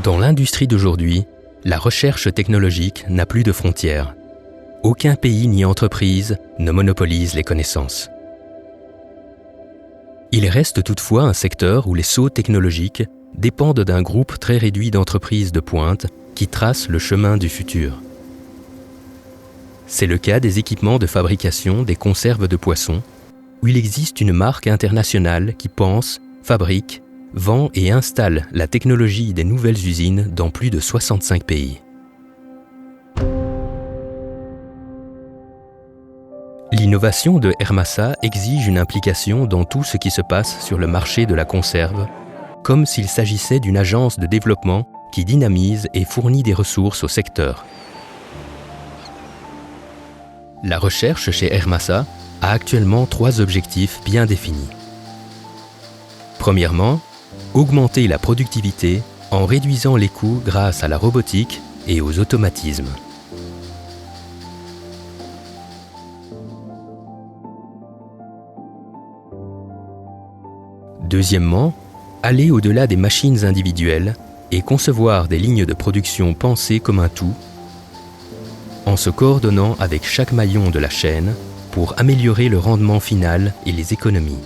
Dans l'industrie d'aujourd'hui, la recherche technologique n'a plus de frontières. Aucun pays ni entreprise ne monopolise les connaissances. Il reste toutefois un secteur où les sauts technologiques dépendent d'un groupe très réduit d'entreprises de pointe qui tracent le chemin du futur. C'est le cas des équipements de fabrication des conserves de poissons, où il existe une marque internationale qui pense, fabrique, vend et installe la technologie des nouvelles usines dans plus de 65 pays. L'innovation de Hermasa exige une implication dans tout ce qui se passe sur le marché de la conserve, comme s'il s'agissait d'une agence de développement qui dynamise et fournit des ressources au secteur. La recherche chez Hermasa a actuellement 3 objectifs bien définis. Premièrement, augmenter la productivité en réduisant les coûts grâce à la robotique et aux automatismes. Deuxièmement, aller au-delà des machines individuelles et concevoir des lignes de production pensées comme un tout, en se coordonnant avec chaque maillon de la chaîne pour améliorer le rendement final et les économies.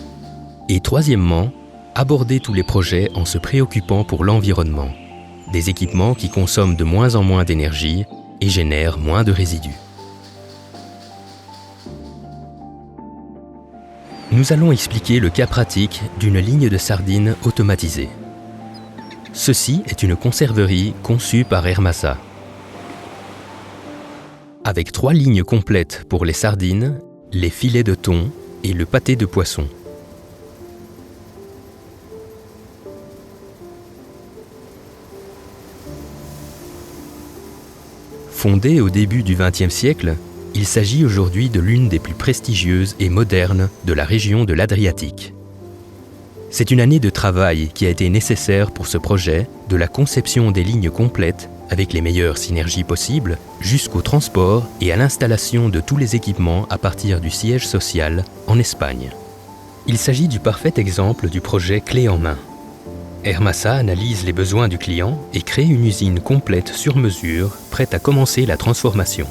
Et troisièmement, aborder tous les projets en se préoccupant pour l'environnement, des équipements qui consomment de moins en moins d'énergie et génèrent moins de résidus. Nous allons expliquer le cas pratique d'une ligne de sardines automatisée. Ceci est une conserverie conçue par Hermasa. Avec 3 lignes complètes pour les sardines, les filets de thon et le pâté de poisson. Fondée au début du XXe siècle, il s'agit aujourd'hui de l'une des plus prestigieuses et modernes de la région de l'Adriatique. C'est une année de travail qui a été nécessaire pour ce projet, de la conception des lignes complètes avec les meilleures synergies possibles, jusqu'au transport et à l'installation de tous les équipements à partir du siège social en Espagne. Il s'agit du parfait exemple du projet clé en main. Hermasa analyse les besoins du client et crée une usine complète sur mesure, prête à commencer la transformation.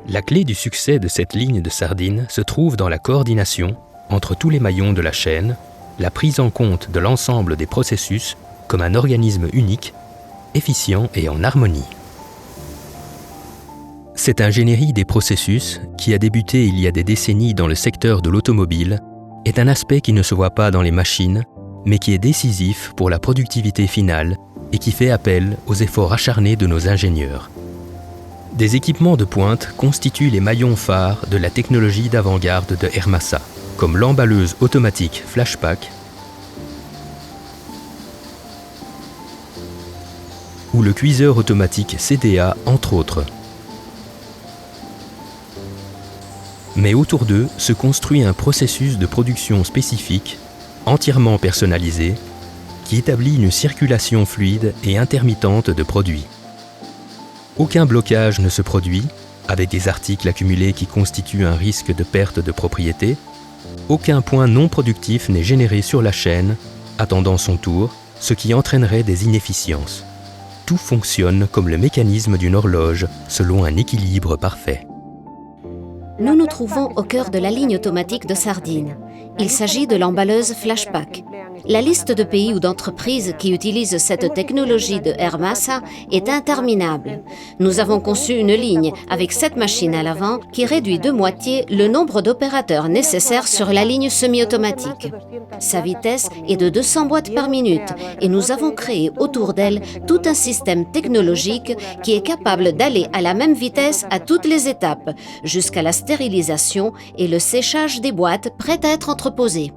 La clé du succès de cette ligne de sardines se trouve dans la coordination entre tous les maillons de la chaîne, la prise en compte de l'ensemble des processus comme un organisme unique, efficient et en harmonie. Cette ingénierie des processus, qui a débuté il y a des décennies dans le secteur de l'automobile, est un aspect qui ne se voit pas dans les machines, mais qui est décisif pour la productivité finale et qui fait appel aux efforts acharnés de nos ingénieurs. Des équipements de pointe constituent les maillons phares de la technologie d'avant-garde de Hermasa, comme l'emballeuse automatique Flashpack ou le cuiseur automatique CDA, entre autres. Mais autour d'eux se construit un processus de production spécifique, entièrement personnalisé, qui établit une circulation fluide et intermittente de produits. Aucun blocage ne se produit, avec des articles accumulés qui constituent un risque de perte de propriété. Aucun point non productif n'est généré sur la chaîne, attendant son tour, ce qui entraînerait des inefficiences. Tout fonctionne comme le mécanisme d'une horloge, selon un équilibre parfait. Nous nous trouvons au cœur de la ligne automatique de sardines. Il s'agit de l'emballeuse Flashpack. La liste de pays ou d'entreprises qui utilisent cette technologie de Hermasa est interminable. Nous avons conçu une ligne avec 7 machines à l'avant qui réduit de moitié le nombre d'opérateurs nécessaires sur la ligne semi-automatique. Sa vitesse est de 200 boîtes par minute et nous avons créé autour d'elle tout un système technologique qui est capable d'aller à la même vitesse à toutes les étapes, jusqu'à la stérilisation et le séchage des boîtes prêtes à être entreposées.